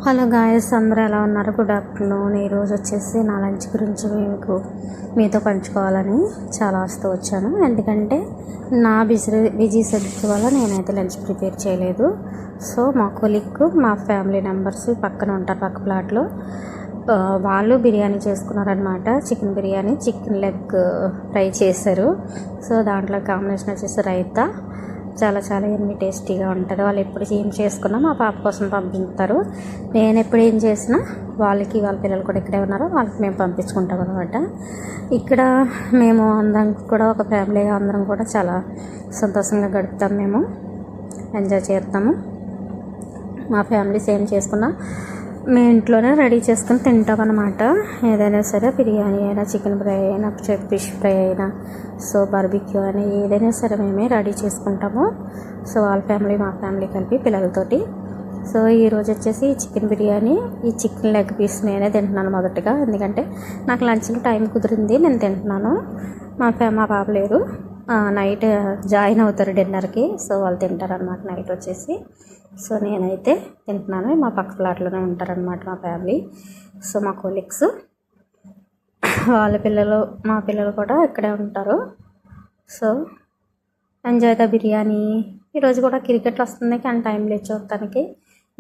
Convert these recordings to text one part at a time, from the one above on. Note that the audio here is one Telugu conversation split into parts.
హలో గాయస్, అందరూ ఎలా ఉన్నారు? Good afternoon. ఈరోజు వచ్చేసి నా లంచ్ గురించి మీతో పంచుకోవాలని చాలా ఆశతో వచ్చాను. ఎందుకంటే నా బిజీ షెడ్యూల్ వల్ల నేనైతే లంచ్ ప్రిపేర్ చేయలేదు. సో మా కొలీగ్, మా ఫ్యామిలీ మెంబర్స్ పక్కన ఉంటారు, పక్క ప్లాట్లో. వాళ్ళు బిర్యానీ చేసుకున్నారనమాట. Chicken biryani, chicken leg fry చేశారు. సో దాంట్లో కాంబినేషన్ వచ్చేసి రైతా. చాలా చాలా ఎన్ని టేస్టీగా ఉంటుంది. వాళ్ళు ఎప్పుడు ఏం చేసుకున్నా మా పాప కోసం పంపిస్తారు. నేను ఎప్పుడు ఏం చేసినా వాళ్ళ పిల్లలు కూడా ఇక్కడే ఉన్నారు, వాళ్ళకి మేము పంపించుకుంటాం అనమాట. ఇక్కడ మేము అందరం కూడా ఒక ఫ్యామిలీగా అందరం కూడా చాలా సంతోషంగా గడుపుతాం. మేము ఎంజాయ్ చేస్తాము. మా ఫ్యామిలీస్ ఏం చేసుకున్నా మేము ఇంట్లోనే రెడీ చేసుకుని తింటాం అనమాట. ఏదైనా సరే, బిర్యానీ అయినా, చికెన్ ఫ్రై అయినా, ఫిష్ ఫ్రై అయినా, సో బార్బిక్యూ అని ఏదైనా సరే మేమే రెడీ చేసుకుంటాము. సో వాళ్ళ ఫ్యామిలీ మా ఫ్యామిలీ కలిపి పిల్లలతోటి. సో ఈరోజు వచ్చేసి చికెన్ బిర్యానీ, ఈ చికెన్ లెగ్ పీస్ నేనే తింటున్నాను మొదటగా. ఎందుకంటే నాకు లంచ్లో టైం కుదిరింది, నేను తింటున్నాను. మా పాప లేరు, నైట్ జాయిన్ అవుతారు డిన్నర్కి. సో వాళ్ళు తింటారనమాట నైట్ వచ్చేసి. సో నేనైతే తింటున్నాను. మా పక్క ప్లాట్లోనే ఉంటారనమాట మా ఫ్యామిలీ. సో మా కొలీగ్స్, వాళ్ళ పిల్లలు, మా పిల్లలు కూడా ఇక్కడే ఉంటారు. So enjoy the biryani. ఈరోజు కూడా క్రికెట్ వస్తుంది, కానీ టైం లేదు చూడటానికి.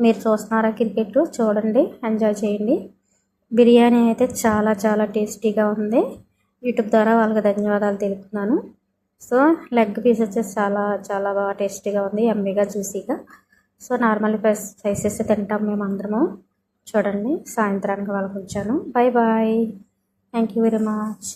మీరు చూస్తున్నారా క్రికెట్? చూడండి, ఎంజాయ్ చేయండి. బిర్యానీ అయితే చాలా చాలా టేస్టీగా ఉంది. యూట్యూబ్ ద్వారా వాళ్ళకి ధన్యవాదాలు తెలుపుతున్నాను. సో లెగ్ పీస్ వచ్చేసి చాలా చాలా బాగా టేస్టీగా ఉంది, యమ్మీగా, జ్యూసీగా. సో నార్మల్ స్పైసెస్ తింటాం మేము అందరము. చూడండి, సాయంత్రానికి వాళ్ళకి ఉంచాను. Bye bye. Thank you very much.